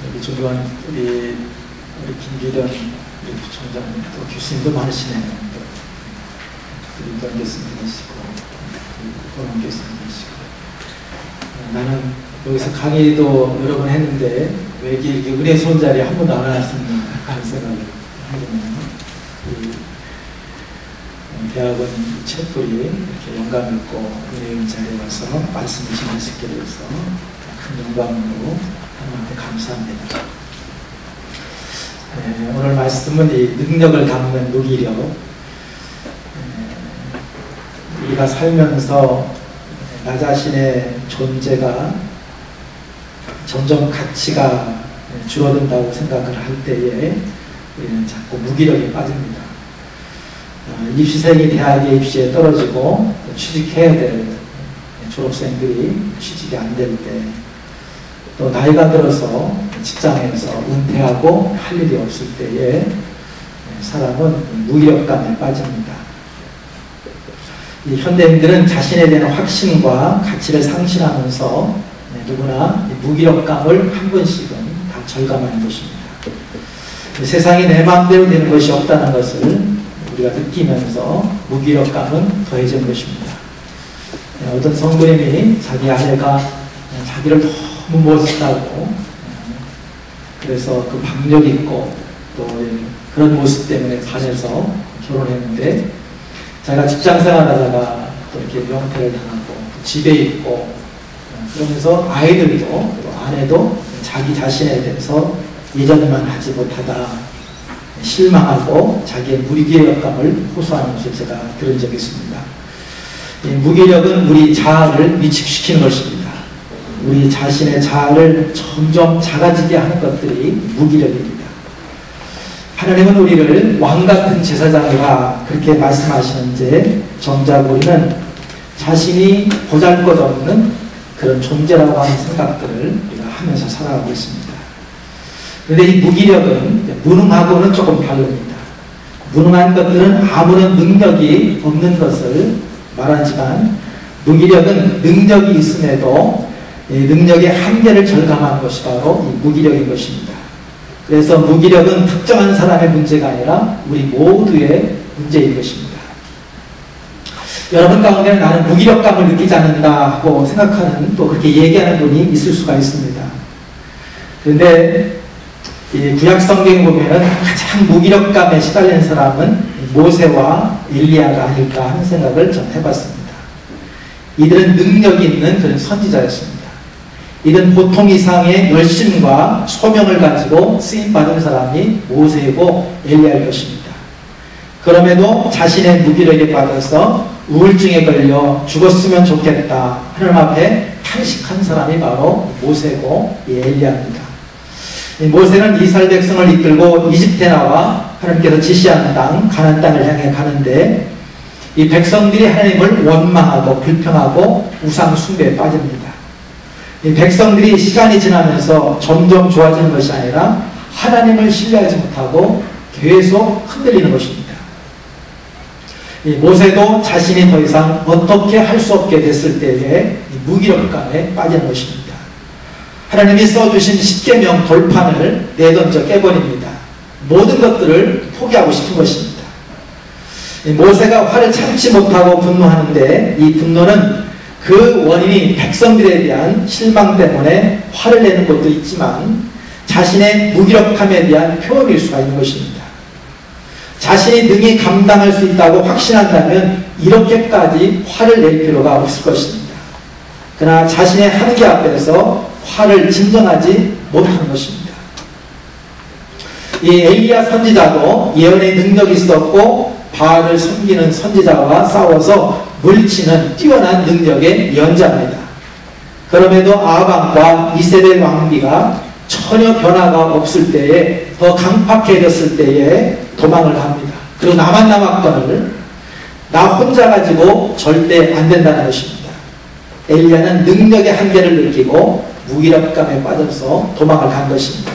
여기 존경하는 우리 김기련 우리 부총장, 또 교수님도 많으시네요. 우리 이관 교수님 계시고, 권원 교수님 계시고. 나는 여기서 강의도 여러 번 했는데 왜 이렇게 은혜 손자리 한 번도 안 왔었나 하는 생각을 하거든요. 대학원 첩불이 이렇게 영감 있고 은혜 있는 자리에 와서 말씀을 전할 수 있게 돼서 큰 영광으로 하나님께 감사합니다. 오늘 말씀은 이 능력을 담는 무기력. 우리가 살면서 나 자신의 존재가 점점 가치가 줄어든다고 생각을 할 때에 우리는 자꾸 무기력에 빠집니다. 입시생이 대학에 입시에 떨어지고 취직해야 될 졸업생들이 취직이 안 될 때, 또 나이가 들어서 직장에서 은퇴하고 할 일이 없을 때에 사람은 무기력감에 빠집니다. 이 현대인들은 자신에 대한 확신과 가치를 상실하면서 누구나 무기력감을 한 번씩은 다 절감하는 것입니다. 세상이 내 마음대로 되는 것이 없다는 것을 우리가 느끼면서 무기력감은 더해지는 것입니다. 어떤 성도님이 자기 아내가 자기를 너무 멋있다고, 그래서 그 박력 있고 또 그런 모습 때문에 반해서 결혼했는데, 자기가 직장생활 하다가 또 이렇게 명퇴를 당하고 집에 있고 그러면서 아이들도 또 아내도 자기 자신에 대해서 예전만 하지 못하다 실망하고 자기의 무기력감을 호소하는 것을 제가 들은 적이 있습니다. 이 무기력은 우리 자아를 위축시키는 것입니다. 우리 자신의 자아를 점점 작아지게 하는 것들이 무기력입니다. 하나님은 우리를 왕같은 제사장이라 그렇게 말씀하시는데, 정작 우리는 자신이 보잘것없는 그런 존재라고 하는 생각들을 우리가 하면서 살아가고 있습니다. 그런데 이 무기력은 무능하고는 조금 다릅니다. 무능한 것들은 아무런 능력이 없는 것을 말하지만, 무기력은 능력이 있음에도 능력의 한계를 절감하는 것이 바로 이 무기력인 것입니다. 그래서 무기력은 특정한 사람의 문제가 아니라 우리 모두의 문제인 것입니다. 여러분 가운데는 나는 무기력감을 느끼지 않는다 하고 생각하는, 또 그렇게 얘기하는 분이 있을 수가 있습니다. 그런데 이 구약 성경에 보면 가장 무기력감에 시달린 사람은 모세와 엘리야가 아닐까 하는 생각을 좀 해봤습니다. 이들은 능력이 있는 그런 선지자였습니다. 이들은 보통 이상의 열심과 소명을 가지고 쓰임받은 사람이 모세이고 엘리야일 것입니다. 그럼에도 자신의 무기력에 빠져서 우울증에 걸려 죽었으면 좋겠다 하나님 앞에 탄식한 사람이 바로 모세고 엘리야입니다. 모세는 이스라엘 백성을 이끌고 이집트에 나와 하나님께서 지시한 땅, 가나안 땅을 향해 가는데, 이 백성들이 하나님을 원망하고 불평하고 우상 숭배에 빠집니다. 이 백성들이 시간이 지나면서 점점 좋아지는 것이 아니라 하나님을 신뢰하지 못하고 계속 흔들리는 것입니다. 이 모세도 자신이 더 이상 어떻게 할 수 없게 됐을 때에 무기력감에 빠지는 것입니다. 하나님이 써주신 십계명 돌판을 내던져 깨버립니다. 모든 것들을 포기하고 싶은 것입니다. 모세가 화를 참지 못하고 분노하는데, 이 분노는 그 원인이 백성들에 대한 실망 때문에 화를 내는 것도 있지만 자신의 무기력함에 대한 표현일 수가 있는 것입니다. 자신이 능히 감당할 수 있다고 확신한다면 이렇게까지 화를 낼 필요가 없을 것입니다. 그러나 자신의 한계 앞에서 화를 진정하지 못하는 것입니다. 이 엘리야 선지자도 예언의 능력이 있었고 바알을 섬기는 선지자와 싸워서 물리치는 뛰어난 능력의 연자입니다. 그럼에도 아합과 이세벨 왕비가 전혀 변화가 없을 때에, 더 강팍해졌을 때에 도망을 갑니다. 그리고 나만 남았건을 나 혼자 가지고 절대 안 된다는 것입니다. 엘리야는 능력의 한계를 느끼고 무기력감에 빠져서 도망을 간 것입니다.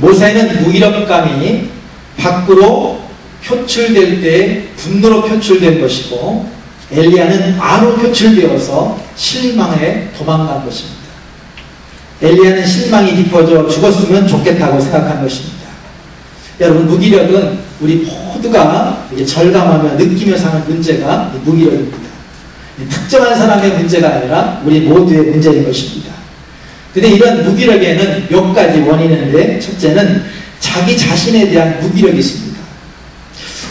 모세는 무기력감이 밖으로 표출될 때 분노로 표출된 것이고, 엘리야는 안으로 표출되어서 실망에 도망간 것입니다. 엘리야는 실망이 깊어져 죽었으면 좋겠다고 생각한 것입니다. 여러분, 무기력은 우리 모두가 절감하며 느끼며 사는 문제가 무기력입니다. 특정한 사람의 문제가 아니라 우리 모두의 문제인 것입니다. 근데 이런 무기력에는 몇 가지 원인이 있는데, 첫째는 자기 자신에 대한 무기력이 있습니다.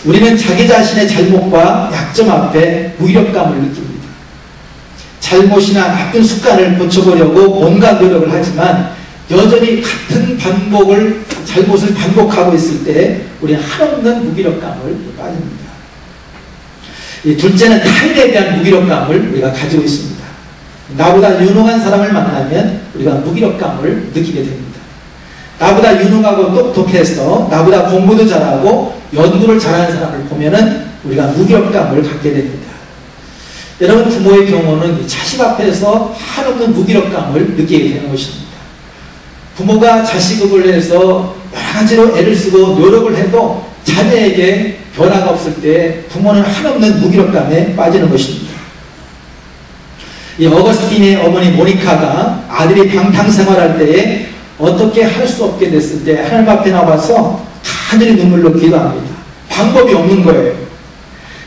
우리는 자기 자신의 잘못과 약점 앞에 무기력감을 느낍니다. 잘못이나 나쁜 습관을 고쳐보려고 온갖 노력을 하지만 여전히 같은 잘못을 반복하고 있을 때 우리는 한없는 무기력감을 빠집니다. 둘째는 타인에 대한 무기력감을 우리가 가지고 있습니다. 나보다 유능한 사람을 만나면 우리가 무기력감을 느끼게 됩니다. 나보다 유능하고 똑똑해서 나보다 공부도 잘하고 연구를 잘하는 사람을 보면은 우리가 무기력감을 갖게 됩니다. 여러분, 부모의 경우는 자식 앞에서 한없는 무기력감을 느끼게 되는 것입니다. 부모가 자식을 위해서 여러 가지로 애를 쓰고 노력을 해도 자녀에게 변화가 없을 때 부모는 한없는 무기력감에 빠지는 것입니다. 이 어거스틴의 어머니 모니카가 아들이 방탕생활할 때에 어떻게 할 수 없게 됐을 때 하나님 앞에 나와서 간절히 눈물로 기도합니다. 방법이 없는 거예요.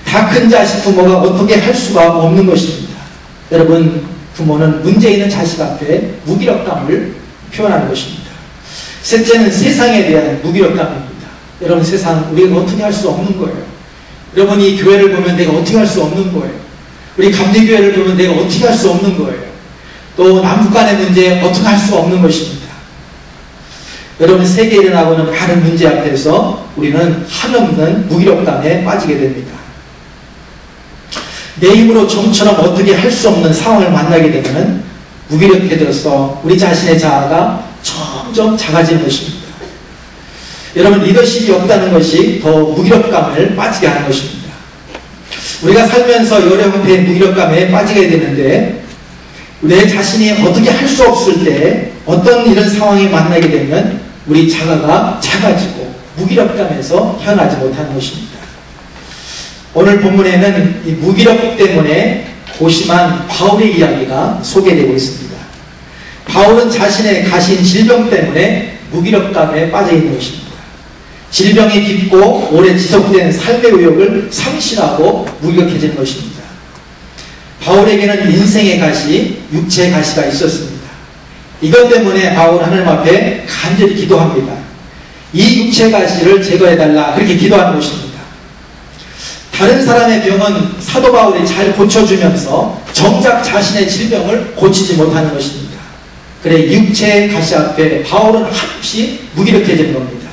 다 큰 자식 부모가 어떻게 할 수가 없는 것입니다. 여러분, 부모는 문제 있는 자식 앞에 무기력감을 표현하는 것입니다. 셋째는 세상에 대한 무기력감입니다. 여러분, 세상 우리가 어떻게 할 수 없는 거예요. 여러분, 이 교회를 보면 내가 어떻게 할 수 없는 거예요. 우리 감리교회를 보면 내가 어떻게 할 수 없는 거예요. 또 남북 간의 문제 어떻게 할 수 없는 것입니다. 여러분, 세계에 일어나고는 많은 문제 앞에서 우리는 한없는 무기력감에 빠지게 됩니다. 내 힘으로 좀처럼 어떻게 할 수 없는 상황을 만나게 되면 무기력해져서 우리 자신의 자아가 점점 작아지는 것입니다. 여러분, 리더십이 없다는 것이 더 무기력감을 빠지게 하는 것입니다. 우리가 살면서 여러 형태의 무기력감에 빠지게 되는데, 내 자신이 어떻게 할 수 없을 때 어떤 이런 상황에 만나게 되면 우리 자아가 작아지고 무기력감에서 헤어나지 못하는 것입니다. 오늘 본문에는 이 무기력 때문에 고심한 바울의 이야기가 소개되고 있습니다. 바울은 자신의 가신 질병 때문에 무기력감에 빠져 있는 것입니다. 질병이 깊고 오래 지속된 삶의 의욕을 상실하고 무기력해지는 것입니다. 바울에게는 인생의 가시, 육체의 가시가 있었습니다. 이것 때문에 바울은 하나님 앞에 간절히 기도합니다. 이 육체의 가시를 제거해달라, 그렇게 기도하는 것입니다. 다른 사람의 병은 사도 바울이 잘 고쳐주면서 정작 자신의 질병을 고치지 못하는 것입니다. 그래, 육체의 가시 앞에 바울은 한없이 무기력해지는 겁니다.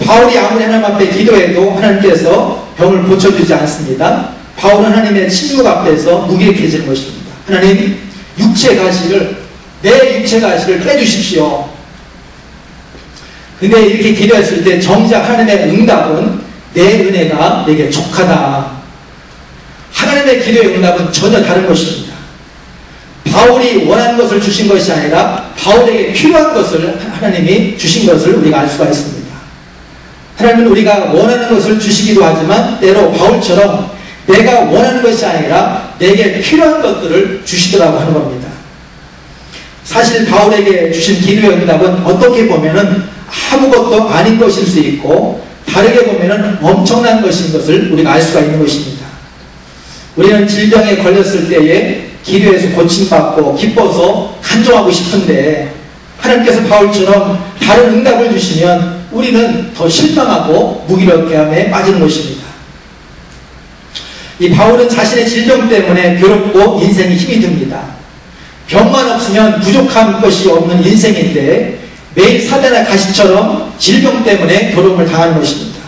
바울이 아무리 하나님 앞에 기도해도 하나님께서 병을 고쳐주지 않습니다. 바울은 하나님의 침묵 앞에서 무기력해지는 것입니다. 하나님, 내 육체 가시를 빼주십시오. 근데 이렇게 기도했을 때 정작 하나님의 응답은 내 은혜가 내게 족하다. 하나님의 기도의 응답은 전혀 다른 것입니다. 바울이 원하는 것을 주신 것이 아니라 바울에게 필요한 것을 하나님이 주신 것을 우리가 알 수가 있습니다. 하나님은 우리가 원하는 것을 주시기도 하지만 때로 바울처럼 내가 원하는 것이 아니라 내게 필요한 것들을 주시더라고 하는 겁니다. 사실 바울에게 주신 기도의 응답은 어떻게 보면은 아무것도 아닌 것일 수 있고 다르게 보면은 엄청난 것인 것을 우리가 알 수가 있는 것입니다. 우리는 질병에 걸렸을 때에 기도해서 고침받고 기뻐서 간증하고 싶은데 하나님께서 바울처럼 다른 응답을 주시면 우리는 더 실망하고 무기력함에 빠지는 것입니다. 이 바울은 자신의 질병 때문에 괴롭고 인생이 힘이 듭니다. 병만 없으면 부족한 것이 없는 인생인데 매일 사대나 가시처럼 질병 때문에 괴로움을 당하는 것입니다.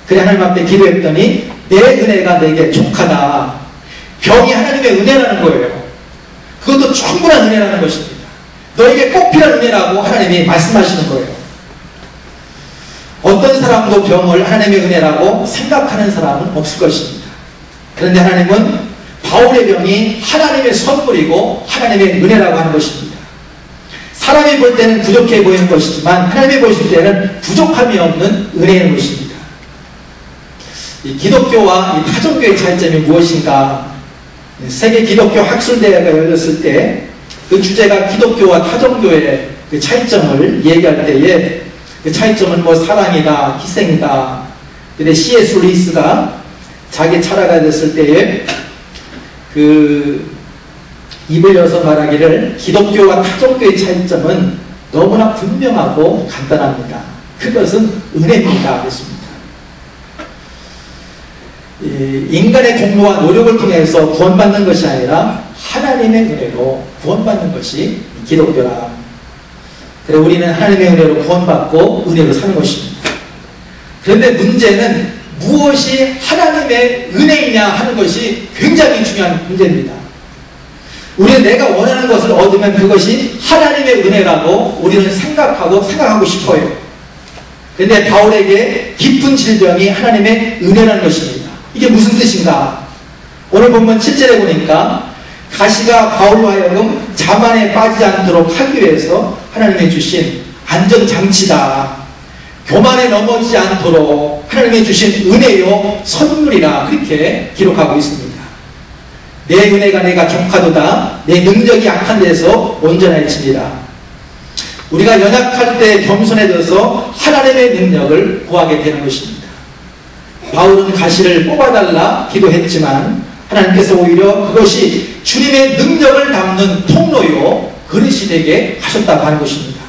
그래 하나님 앞에 기도했더니 내 은혜가 내게 족하다. 병이 하나님의 은혜라는 거예요. 그것도 충분한 은혜라는 것입니다. 너에게 꼭 필요한 은혜라고 하나님이 말씀하시는 거예요. 어떤 사람도 병을 하나님의 은혜라고 생각하는 사람은 없을 것입니다. 그런데 하나님은 바울의 병이 하나님의 선물이고 하나님의 은혜라고 하는 것입니다. 사람이 볼 때는 부족해 보이는 것이지만 하나님이 보실 때는 부족함이 없는 은혜인 것입니다. 이 기독교와 이 타종교의 차이점이 무엇인가? 세계 기독교 학술대회가 열렸을 때 그 주제가 기독교와 타종교의 그 차이점을 얘기할 때에 그 차이점은 뭐 사랑이다, 희생이다. 근데 C.S. 루이스가 자기 철학가 됐을 때에 그 입을 열어서 말하기를 기독교와 타종교의 차이점은 너무나 분명하고 간단합니다. 그것은 은혜입니다. 그랬습니다. 인간의 공로와 노력을 통해서 구원받는 것이 아니라 하나님의 은혜로 구원받는 것이 기독교라. 그래 우리는 하나님의 은혜로 구원받고 은혜로 사는 것입니다. 그런데 문제는 무엇이 하나님의 은혜이냐 하는 것이 굉장히 중요한 문제입니다. 우리는 내가 원하는 것을 얻으면 그것이 하나님의 은혜라고 우리는 생각하고 싶어요. 그런데 바울에게 깊은 질병이 하나님의 은혜라는 것입니다. 이게 무슨 뜻인가? 오늘 본문 7절에 보니까 가시가 바울로 하여금 자만에 빠지지 않도록 하기 위해서 하나님이 주신 안전장치다. 교만에 넘어지지 않도록 하나님이 주신 은혜요 선물이라 그렇게 기록하고 있습니다. 내 은혜가 내가 족하도다. 내 능력이 약한 데서 온전해집니다. 우리가 연약할 때 겸손해져서 하나님의 능력을 구하게 되는 것입니다. 바울은 가시를 뽑아달라 기도했지만 하나님께서 오히려 그것이 주님의 능력을 담는 통로요 그릇이 되게 하셨다고 하는 것입니다.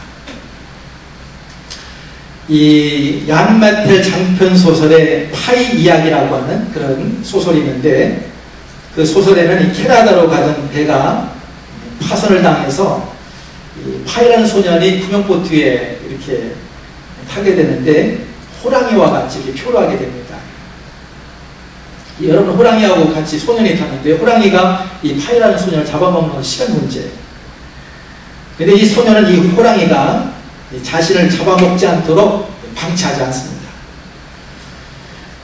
이 얀마텔 장편 소설의 파이 이야기라고 하는 그런 소설이 있는데 그 소설에는 이 캐나다로 가던 배가 파선을 당해서 이 파이라는 소년이 구명보트에 이렇게 타게 되는데 호랑이와 같이 이렇게 표류하게 됩니다. 여러분 호랑이하고 같이 소년이 타는데 호랑이가 이 파이라는 소년을 잡아먹는 시간 문제. 근데 이 소년은 이 호랑이가 자신을 잡아먹지 않도록 방치하지 않습니다.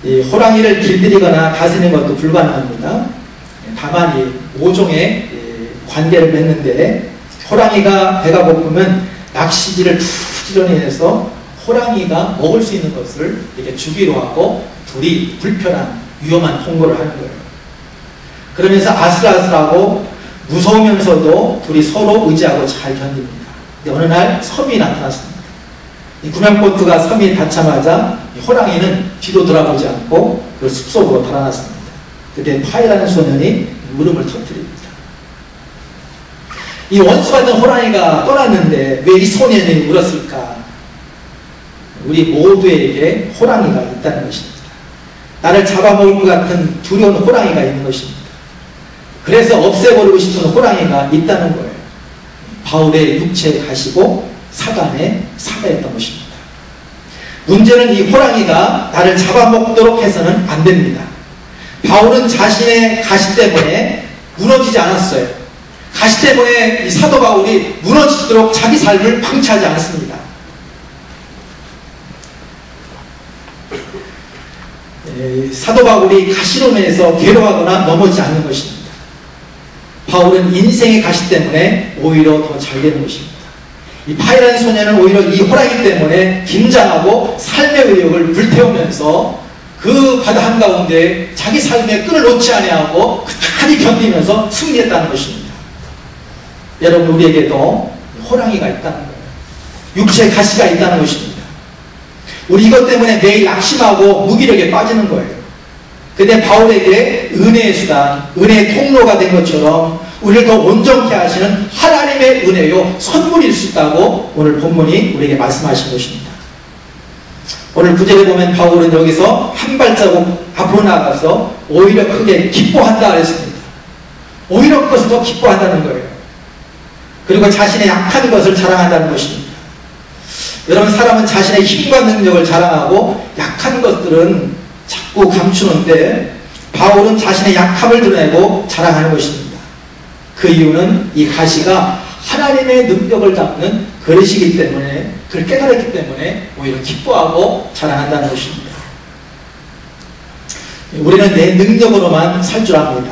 이 호랑이를 길들이거나 다스리는 것도 불가능합니다. 다만 이 모종의 관계를 맺는데 호랑이가 배가 고프면 낚시질을 부지런히 호랑이가 먹을 수 있는 것을 이렇게 주기로 하고 둘이 불편한 위험한 통고를 하는 거예요. 그러면서 아슬아슬하고 무서우면서도 둘이 서로 의지하고 잘 견딥니다. 근데 어느 날 섬이 나타났습니다. 이 구명보트가 섬이 닿자마자 호랑이는 뒤도 돌아보지 않고 그 숲속으로 달아났습니다. 그때 파이라는 소년이 물음을 터뜨립니다. 이 원수같은 호랑이가 떠났는데 왜 이 소년이 울었을까? 우리 모두에게 호랑이가 있다는 것입니다. 나를 잡아먹을 것 같은 두려운 호랑이가 있는 것입니다. 그래서 없애버리고 싶은 호랑이가 있다는 거예요. 바울의 육체에 가시고 사단에 사가했던 것입니다. 문제는 이 호랑이가 나를 잡아먹도록 해서는 안 됩니다. 바울은 자신의 가시 때문에 무너지지 않았어요. 가시 때문에 이 사도 바울이 무너지도록 자기 삶을 방치하지 않습니다. 사도 바울이 가시로 인해서 괴로워하거나 넘어지지 않는 것입니다. 바울은 인생의 가시 때문에 오히려 더 잘 되는 것입니다. 이 파이라는 소년은 오히려 이 호랑이 때문에 긴장하고 삶의 의욕을 불태우면서 그 바다 한가운데 자기 삶의 끈을 놓지 아니하고 끝까지 견디면서 승리했다는 것입니다. 여러분 우리에게도 호랑이가 있다는 거예요. 육체의 가시가 있다는 것입니다. 우리 이것 때문에 매일 낙심하고 무기력에 빠지는 거예요. 근데 바울에게 은혜의 수단, 은혜의 통로가 된 것처럼 우리를 더 온전케 하시는 하나님의 은혜요 선물일 수 있다고 오늘 본문이 우리에게 말씀하신 것입니다. 오늘 9절에 보면 바울은 여기서 한 발자국 앞으로 나가서 오히려 크게 기뻐한다 그랬습니다. 오히려 그것을 더 기뻐한다는 거예요. 그리고 자신의 약한 것을 자랑한다는 것입니다. 여러분 사람은 자신의 힘과 능력을 자랑하고 약한 것들은 자꾸 감추는데 바울은 자신의 약함을 드러내고 자랑하는 것입니다. 그 이유는 이 가시가 하나님의 능력을 담는 그릇이기 때문에 그걸 깨달았기 때문에 오히려 기뻐하고 자랑한다는 것입니다. 우리는 내 능력으로만 살 줄 압니다.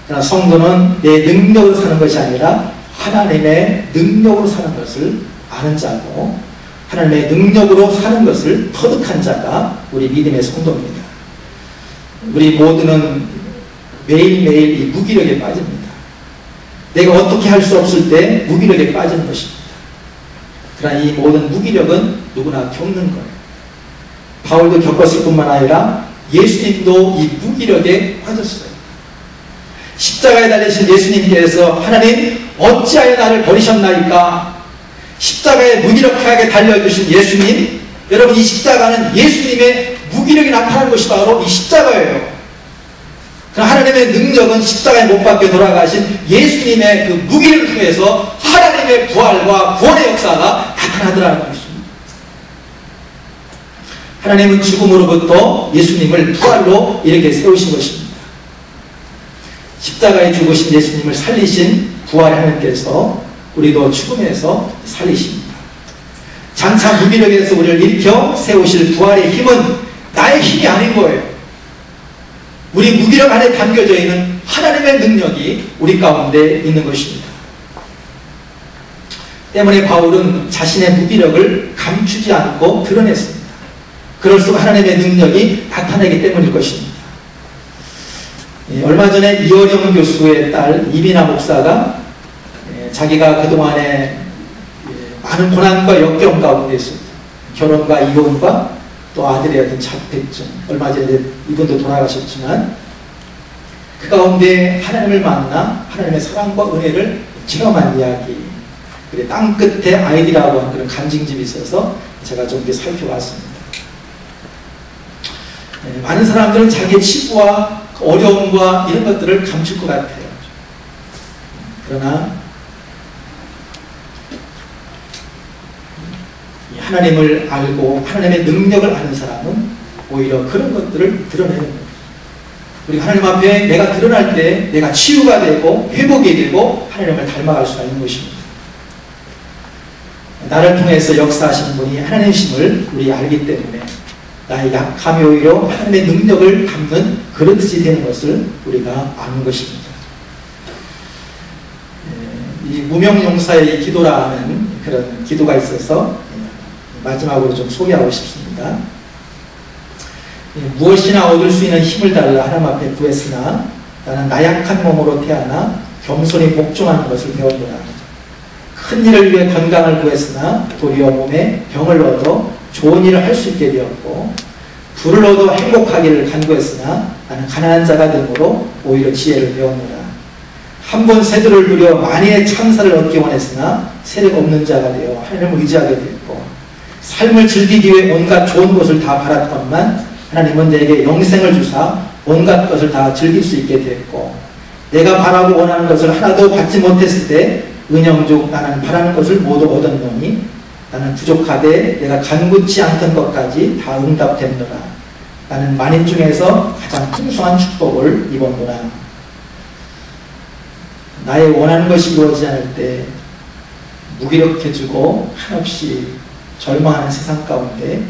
그러나 성도는 내 능력으로 사는 것이 아니라 하나님의 능력으로 사는 것을 아는 자고 하나님의 능력으로 사는 것을 터득한 자가 우리 믿음의 성도입니다. 우리 모두는 매일매일 이 무기력에 빠집니다. 내가 어떻게 할 수 없을 때 무기력에 빠지는 것입니다. 그러나 이 모든 무기력은 누구나 겪는 거예요. 바울도 겪었을 뿐만 아니라 예수님도 이 무기력에 빠졌어요. 십자가에 달리신 예수님께서 하나님 어찌하여 나를 버리셨나이까? 십자가에 무기력하게 달려주신 예수님, 여러분 이 십자가는 예수님의 무기력이 나타난 것이 바로 이 십자가예요. 하나님의 능력은 십자가에 못 박혀 돌아가신 예수님의 그 무기를 통해서 하나님의 부활과 구원의 역사가 나타나더라는 것입니다. 하나님은 죽음으로부터 예수님을 부활로 이렇게 세우신 것입니다. 십자가에 죽으신 예수님을 살리신 부활의 하나님께서 우리도 죽음에서 살리십니다. 장차 무기력에서 우리를 일으켜 세우실 부활의 힘은 나의 힘이 아닌 거예요. 우리 무기력 안에 담겨져 있는 하나님의 능력이 우리 가운데 있는 것입니다. 때문에 바울은 자신의 무기력을 감추지 않고 드러냈습니다. 그럴수록 하나님의 능력이 나타나기 때문일 것입니다. 얼마 전에 이어령 교수의 딸 이민아 목사가 자기가 그동안에 많은 고난과 역경 가운데 있습니다. 결혼과 이혼과 또 아들의 어떤 자택증, 얼마 전에 이분도 돌아가셨지만 그 가운데 하나님을 만나 하나님의 사랑과 은혜를 체험한 이야기, 그리고 땅끝에 아이디라고 하는 그런 간증집이 있어서 제가 좀 이렇게 살펴봤습니다. 많은 사람들은 자기의 치부와 어려움과 이런 것들을 감출 것 같아요. 그러나 하나님을 알고 하나님의 능력을 아는 사람은 오히려 그런 것들을 드러내는 거예요. 그리고 하나님 앞에 내가 드러날 때 내가 치유가 되고 회복이 되고 하나님을 닮아갈 수가 있는 것입니다. 나를 통해서 역사하시는 분이 하나님이심을 우리 알기 때문에 나의 약함이 오히려 하나님의 능력을 담는 그릇이 되는 것을 우리가 아는 것입니다. 이 무명용사의 기도라는 그런 기도가 있어서 마지막으로 좀 소개하고 싶습니다. 무엇이나 얻을 수 있는 힘을 달라 하나님 앞에 구했으나 나는 나약한 몸으로 태어나 겸손히 복종하는 것을 배웠노라. 큰 일을 위해 건강을 구했으나 도리어 몸에 병을 얻어 좋은 일을 할 수 있게 되었고, 부를 얻어 행복하기를 간구했으나 나는 가난한 자가 되므로 오히려 지혜를 배웠노라. 한 번 세도를 누려 만인의 참사를 얻기 원했으나 세력 없는 자가 되어 하나님을 의지하게 되었고, 삶을 즐기기 위해 온갖 좋은 것을 다 바랐건만 하나님은 내게 영생을 주사 온갖 것을 다 즐길 수 있게 되었고, 내가 바라고 원하는 것을 하나도 받지 못했을 때 은영중 나는 바라는 것을 모두 얻었노니 나는 부족하되 내가 간구치 않던 것까지 다 응답됐노라. 나는 만인 중에서 가장 풍성한 축복을 입었노라. 나의 원하는 것이 이루어지지 않을 때 무기력해지고 한없이 절망하는 세상 가운데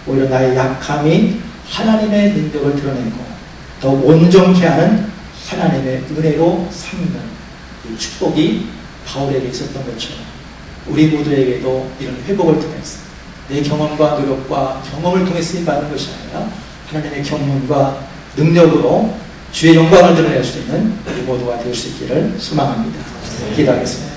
오히려 나의 약함이 하나님의 능력을 드러내고 더 온전케 하는 하나님의 은혜로 삼는 이 축복이 바울에게 있었던 것처럼 우리 모두에게도 이런 회복을 통해서 내 경험과 노력과 경험을 통해 쓰임받는 것이 아니라 하나님의 경륜과 능력으로 주의 영광을 드러낼 수 있는 우리 모두가 될 수 있기를 소망합니다. 기도하겠습니다.